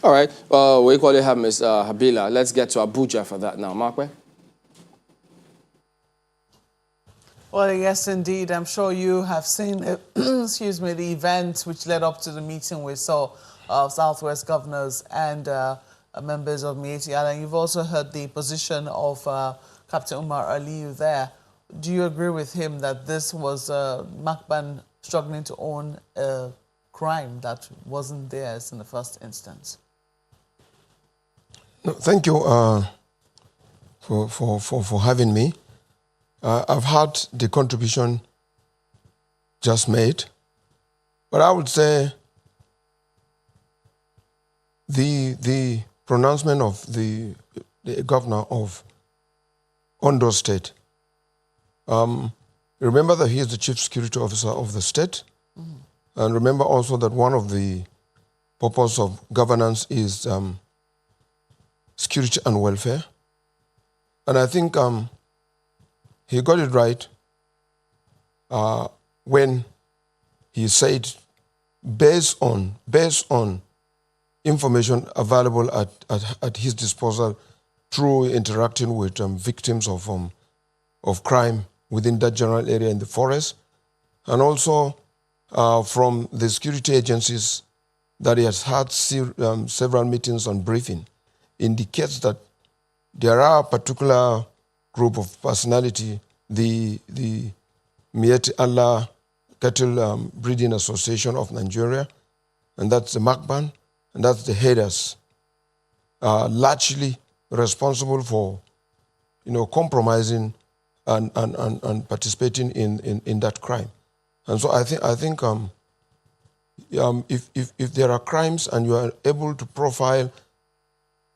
All right. We equally have Ms. Habila. Let's get to Abuja for that now. Markwe? Well, yes, indeed. I'm sure you have seen, excuse me, the events which led up to the meeting we saw of Southwest governors and members of Mieti. And you've also heard the position of Captain Umar Aliyu there. Do you agree with him that this was Makban struggling to own a crime that wasn't theirs in the first instance? No, thank you for having me. I've had the contribution just made, but I would say the pronouncement of the governor of Ondo State. Remember that he is the chief security officer of the state, and remember also that one of the purpose of governance is security and welfare. And I think he got it right when he said, based on information available at his disposal through interacting with victims of crime within that general area in the forest, and also from the security agencies that he has had several meetings on briefing, indicates that there are a particular group of personality, the Mieti Allah Cattle Breeding Association of Nigeria, and that's the Makban, and that's the headers, largely responsible for, compromising and participating in that crime. And so I think if there are crimes and you are able to profile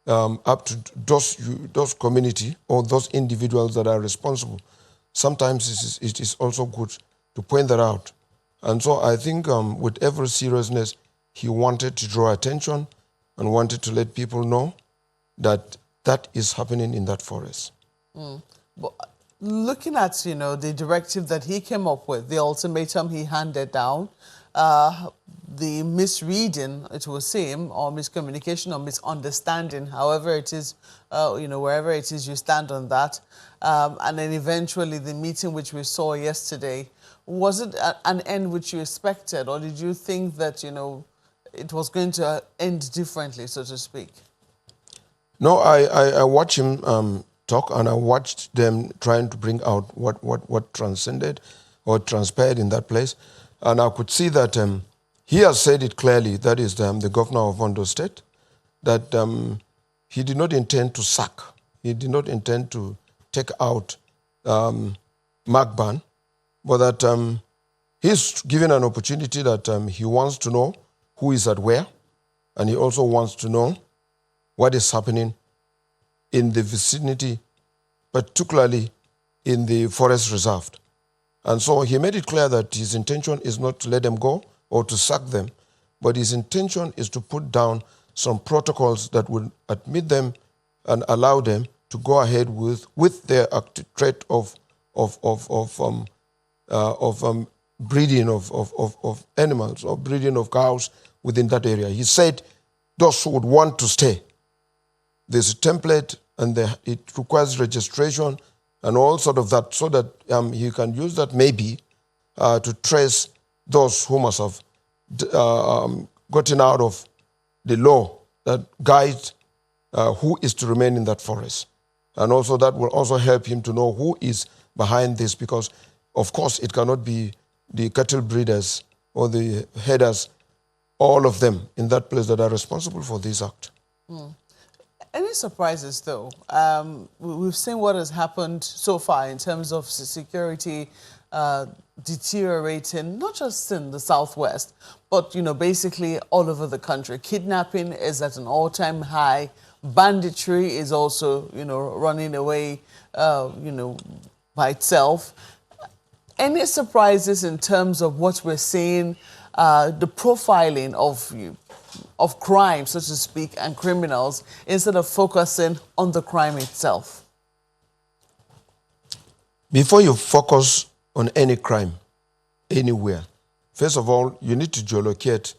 up to those community or those individuals that are responsible, sometimes it is also good to point that out. And so I think with every seriousness, he wanted to draw attention and wanted to let people know that that is happening in that forest. But looking at, the directive that he came up with, the ultimatum he handed down, the misreading, it will seem, or miscommunication or misunderstanding, however it is, wherever it is you stand on that, and then eventually the meeting which we saw yesterday, was it an end which you expected, or did you think that, it was going to end differently, so to speak? No, I watched him talk, and I watched them trying to bring out what transcended or transpired in that place. And I could see that he has said it clearly, that is the governor of Ondo State, that he did not intend to sack, he did not intend to take out Makban, but that he's given an opportunity that he wants to know who is at where, and he also wants to know what is happening in the vicinity, particularly in the forest reserve. And so he made it clear that his intention is not to let them go or to sack them, but his intention is to put down some protocols that would admit them and allow them to go ahead with their threat of breeding of animals or breeding of cows within that area. He said those who would want to stay, there's a template and it requires registration and all sort of that, so that he can use that maybe to trace those who must have gotten out of the law that guides who is to remain in that forest. And also that will also help him to know who is behind this, because of course it cannot be the cattle breeders or the headers, all of them in that place that are responsible for this act. Any surprises, though? We've seen what has happened so far in terms of security deteriorating, not just in the Southwest, but, basically all over the country. Kidnapping is at an all-time high. Banditry is also, running away, by itself. Any surprises in terms of what we're seeing, the profiling of crime, so to speak, and criminals, instead of focusing on the crime itself? Before you focus on any crime, anywhere, first of all, you need to geolocate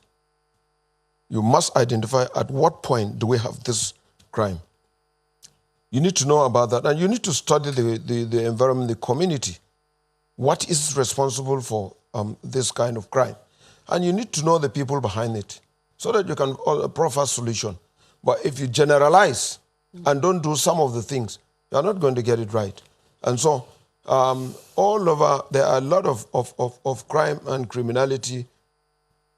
You must identify at what point do we have this crime. You need to know about that, and you need to study the environment, the community. What is responsible for this kind of crime? And you need to know the people behind it so that you can proffer a solution. But if you generalize and don't do some of the things, you're not going to get it right. And so all over, there are a lot of crime and criminality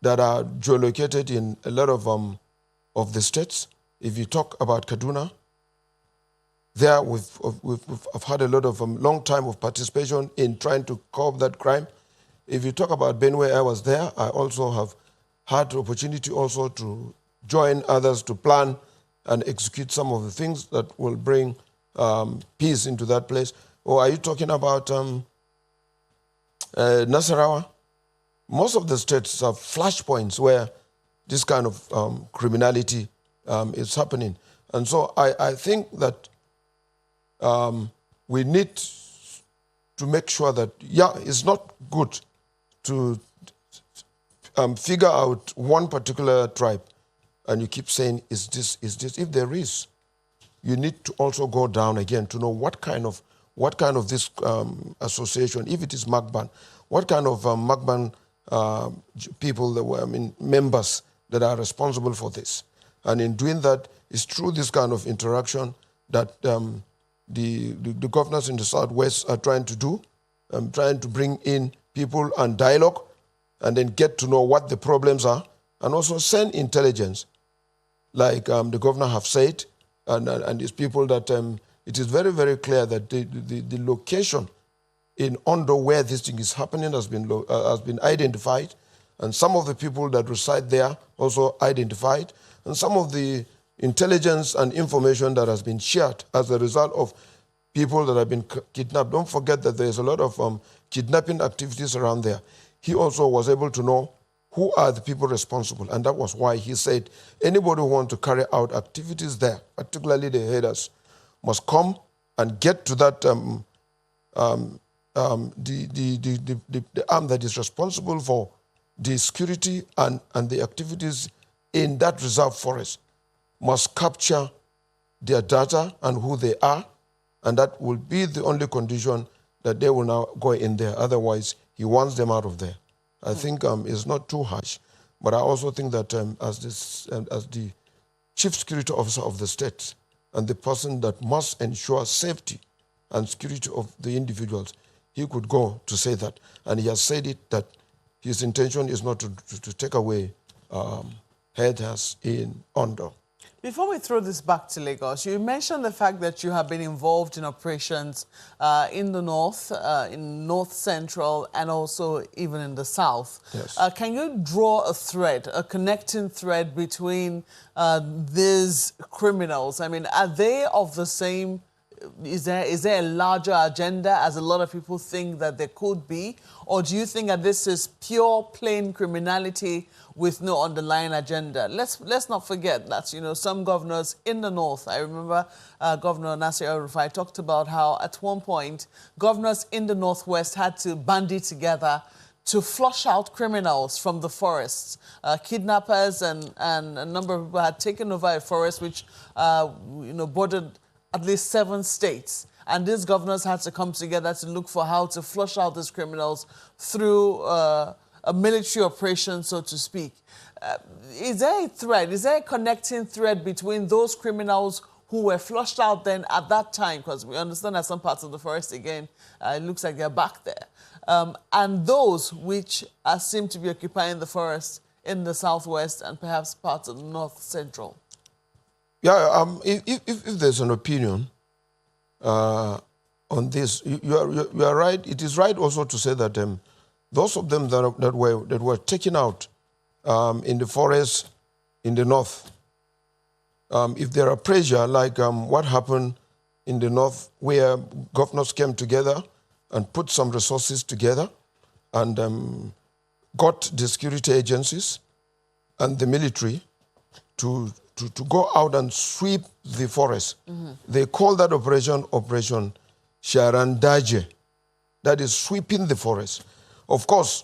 that are geolocated in a lot of the states. If you talk about Kaduna, there we've had a lot of long time of participation in trying to curb that crime. If you talk about Benue, I was there. I also have had the opportunity also to join others to plan and execute some of the things that will bring peace into that place. Or are you talking about Nasarawa? Most of the states have flashpoints where this kind of criminality is happening. And so I think that we need to make sure that, it's not good to figure out one particular tribe and you keep saying, is this? If there is, you need to also go down again to know what kind of this association, if it is Magban, what kind of Magban people, members that are responsible for this. And in doing that, it's through this kind of interaction that the governors in the Southwest are trying to do, trying to bring in people and dialogue, and then get to know what the problems are, and also send intelligence, like the governor have said, and these people that it is very, very clear that the location in Ondo where this thing is happening has been identified, and some of the people that reside there also identified, and some of the intelligence and information that has been shared as a result of people that have been kidnapped. Don't forget that there's a lot of kidnapping activities around there. He also was able to know who are the people responsible, and that was why he said anybody who wants to carry out activities there, particularly the headers, must come and get to that the arm that is responsible for the security and the activities in that reserve forest, must capture their data and who they are, and that will be the only condition that they will now go in there. Otherwise, he wants them out of there. I think it's not too harsh, but I also think that as the chief security officer of the state and the person that must ensure safety and security of the individuals, he could go to say that. And he has said it, that his intention is not to take away headers in Ondo. Before we throw this back to Lagos, you mentioned the fact that you have been involved in operations in the north, in north central, and also even in the south. Yes. Can you draw a thread, a connecting thread between these criminals? I mean, are they of the same? Is there a larger agenda, as a lot of people think that there could be? Or do you think that this is pure, plain criminality with no underlying agenda? Let's not forget that, some governors in the north, I remember Governor Nasir El-Rufai talked about how at one point, governors in the northwest had to bandy together to flush out criminals from the forests. Kidnappers and a number of people had taken over a forest which, bordered at least 7 states. And these governors had to come together to look for how to flush out these criminals through a military operation, so to speak. Is there a thread, is there a connecting thread between those criminals who were flushed out then at that time, because we understand that some parts of the forest, again, it looks like they're back there, and those which seem to be occupying the forest in the southwest and perhaps parts of the north central? Yeah, if there's an opinion on this, you are right. It is right also to say that those of them that were taken out in the forest in the north, if there are pressure like what happened in the north, where governors came together and put some resources together and got the security agencies and the military to go out and sweep the forest. Mm-hmm. They call that Operation Sharandaje. That is sweeping the forest. Of course,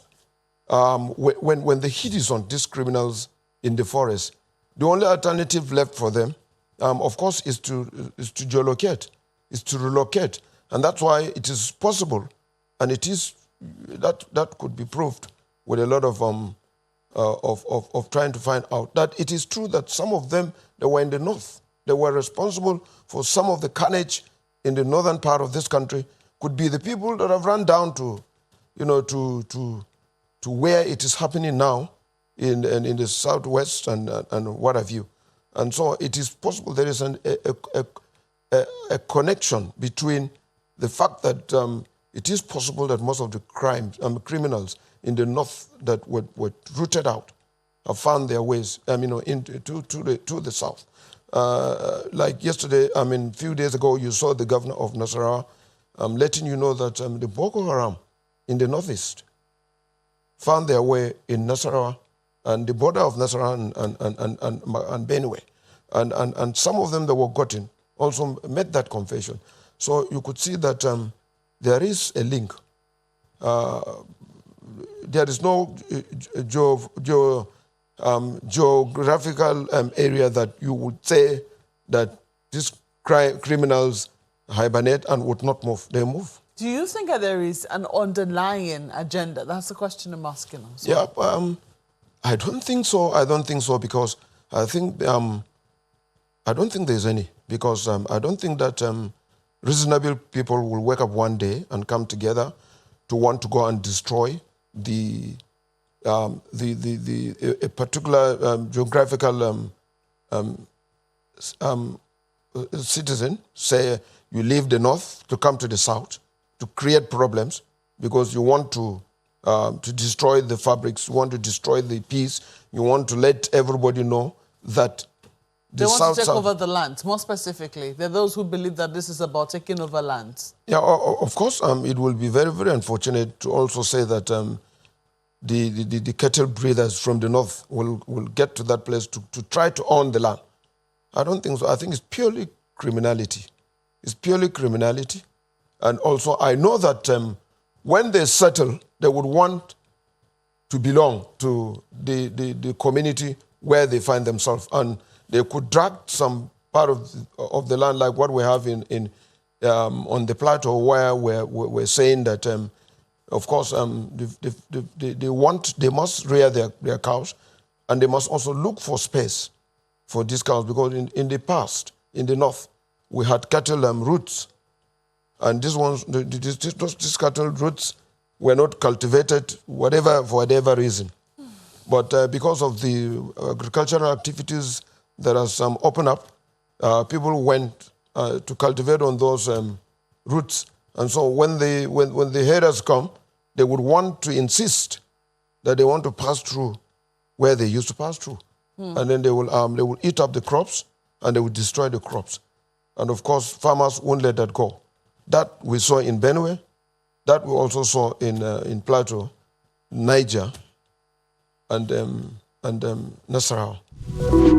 when the heat is on these criminals in the forest. The only alternative left for them, of course, is to geolocate, is to relocate. And that's why it is possible, and it is, that could be proved with a lot of trying to find out that it is true that some of them, they were in the north. They were responsible for some of the carnage in the northern part of this country. Could be the people that have run down to, to where it is happening now in the southwest and what have you. And so it is possible there is a connection between the fact that it is possible that most of the criminals in the north that were rooted out have found their ways, to the south. Like yesterday, a few days ago, you saw the governor of Nasarawa letting you know that the Boko Haram in the northeast found their way in Nasarawa and the border of Nasarawa and Benue. And some of them that were gotten also made that confession. So you could see that there is a link. There is no geographical area that you would say that these criminals hibernate and would not move. They move. Do you think that there is an underlying agenda? That's the question I'm asking. Yeah, I don't think so. I don't think so because I think I don't think there's any because I don't think that reasonable people will wake up one day and come together to want to go and destroy a particular geographical citizen. Say you leave the north to come to the south to create problems because you want to destroy the fabrics, you want to destroy the peace, you want to let everybody know that they want to take over the land. More specifically, there are those who believe that this is about taking over lands. Yeah, of course, it will be very, very unfortunate to also say that the cattle breeders from the north will get to that place to try to own the land. I don't think so. I think it's purely criminality. It's purely criminality. And also, I know that when they settle, they would want to belong to the community where they find themselves. And they could drag some part of the land, like what we have on the plateau, where we're saying that, of course, they must rear their cows, and they must also look for space for these cows, because in the past, in the north, we had cattle routes, and these cattle routes were not cultivated, for whatever reason. But because of the agricultural activities that has opened up, people went to cultivate on those routes. And so when the herders come, they would want to insist that they want to pass through where they used to pass through. And then they will eat up the crops and they will destroy the crops. And of course, farmers won't let that go. That we saw in Benue, that we also saw in Plateau, Niger, and Nasarawa.